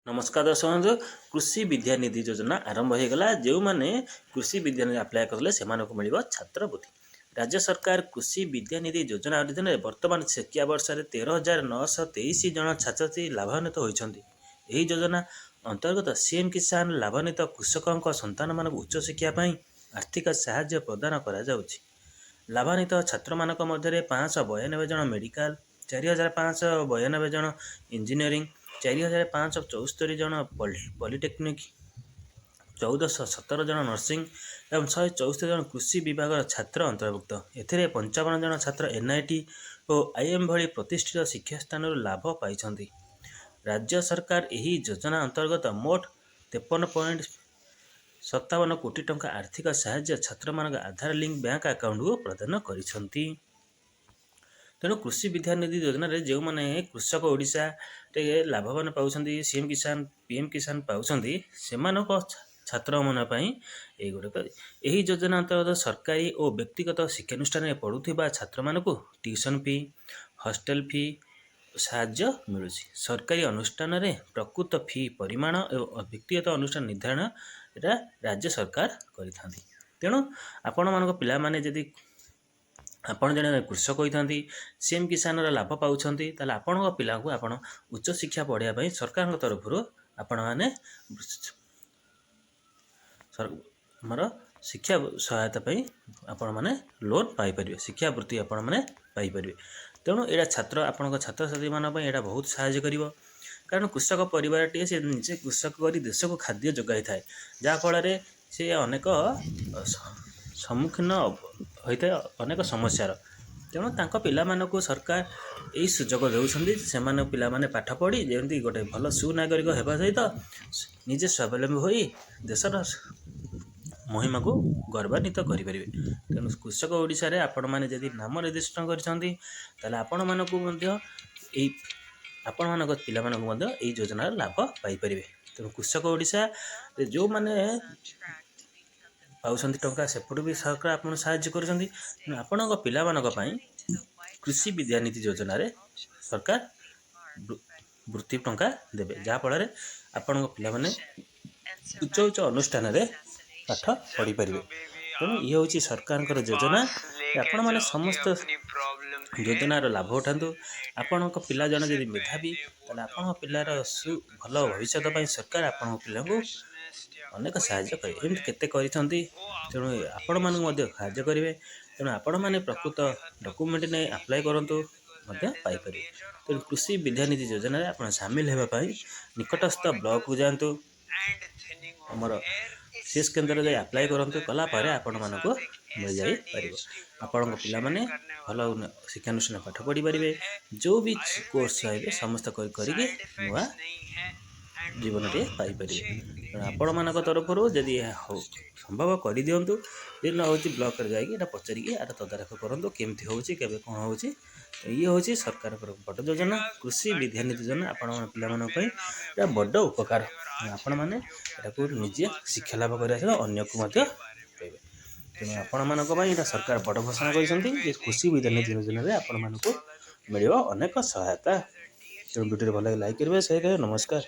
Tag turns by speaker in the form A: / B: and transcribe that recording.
A: नमस्कार दर्शक बंधु कृषि विद्यानिधि योजना आरंभ हो गला जो मैंने कृषि विद्यानिधि अप्लाई करले से मिल छात्रवृत्ति। राज्य सरकार कृषि विद्यानिधि योजना अधीन वर्तमान शिक्षा वर्ष 13,923 जन छात्र लाभान्वित होती। यही योजना अंतर्गत सीएम किसान लाभान्वित कृषकों संतान मान उच्च शिक्षापी आर्थिक साहाय्य प्रदान करा जाउछि। लाभान्वित छात्र मानक मध्य 592 जन मेडिकल, 4,592 जन इंजीनियरिंग, 4,574 जन पॉलिटेक्निक, 1,417 जन नर्सिंग एवं 164 जन कृषि विभाग छात्र अंतर्भुक्त। एथिरे 55 जन छात्र एनआईटी और आईएम भली प्रतिष्ठित शिक्षा स्थान लाभ पाई। राज्य सरकार यही योजना अंतर्गत मोट 53.57 कोटी टंका आर्थिक साहाय्य छात्र मान आधार लिंक बैंक अकाउंट को प्रदान करिसंती। तेणु कृषि विद्यानिधि योजना जो मैंने कृषक ओडिशा लाभवान पाउछंती, सीएम किसान पीएम किसान पाउछंती, सेमानक छात्र मन यही योजना अंतर्गत सरकारी और व्यक्तिगत शिक्षानुष्ठान में पढ़ुथिबा छात्र मानकु ट्यूशन फी, हॉस्टल फी साहाय्य मिलुछि। सरकारी अनुष्ठान रे प्रकृत फी परिमाण और व्यक्तिगत अनुष्ठान निर्धारण एटा राज्य सरकार करिथांती। तेणु आपण मानक पिला माने जदि आपण जने कृषक होइथांती, सीएम किसान लाभ पाउछंती, ताले आपण पिला को आपण उच्च शिक्षा पढ़िया पई सरकार तरफ आपण माने हमर शिक्षा सहायता पई आपण माने लोन पाई परिबे, शिक्षा वृत्ति आपण माने पाई परिबे। तेणु एटा छात्र आपण छात्र छात्री मान पई एटा बहुत सहायता करिवो। कारण कृषक परिवार टी से निजे कृषक करी देश को खाद्य जोगाई थाए, जहाँ फल से अनेक सम्मुखीन होता है अनेक समस्यार। तेणु तांको पिला मानकु सरकार यही सुजोग देउछंदी से पिला माने पाठ पढ़ी जेमती गोटे भल सुनागरिक हेबा सहित निजे स्वावलंबी होई देशर महिमा को गौरवान्वित करें। तेणु कृषक ओडिशा रे आपण माने जदि नाम रजिस्ट्रेशन करिसंती ताले आपण मानकु मध्य एई आपण मानक पिला मानकु मध्य एई योजना लाभ पाई परिबे। तेणु कृषक ओडिशा रे जो माने पाउछंती टंका सेपटू भी सरकार आपन साहाय्य करुछंती। तेणु आपणक पिला मानक पई कृषि विद्यानिधि योजना रे सरकार वृत्ति टंका देबे, जहाँ फल आपण पिला माने उच्च उच्च अनुष्ठान रे पाठ पढ़ी पारे। तेणु ये हूँ सरकार योजना। आपण मैंने समस्त योजनार लाभ उठातु। आपण पिला जन जदि मेधावी ताले आपण पिलार भल भविष्य सरकार आपण पिला को अनेक साहाय्य करे, एमती केते करिसंती। तेणु आपण मानक मध्य साहाय्य करेंगे। तेणु आपण मैंने प्रकृत डॉक्यूमेंट ने अप्लाई करंतु मध्य पाई परिबे। तेणु कृषि विद्यानिधि योजना आपण शामिल हेबा पई निकटस्थ ब्लॉक को जातु, हमर सीएस केन्द्र जाए अप्लाई करंतु, कला पारे आपण मानको मिल जाई परिबो। आपण पिला माने भल शिक्षानुष्ठान पाठ पढ़ी पारे, जो भी कोर्स चाहे समस्त करिके नुआ जीवन टे पाई परिबे। आपण मानक तरफ जदि संभव कर दिंतु, जे न होची ब्लॉक रे जाइए पचारिके आर तदारख करंतु केमती होची केबे कोन होची। ये होची सरकार बड़ योजना कृषि विद्यानिधि योजना। आपण पिला मानक पई एटा बड़ उपकार। आपण माने एटा को निजे शिक्षा लाभ करिया अन्य को मध्य पाइबे। तेणु आपण मानक पई एटा सरकार बड़ घोषणा करिसंती जे कृषि विद्यानिधि योजना रे आपण मानक मिलिबो अनेक सहायता। तेणु वीडियो भल लाइक करिवे, शेयर करिवे। नमस्कार।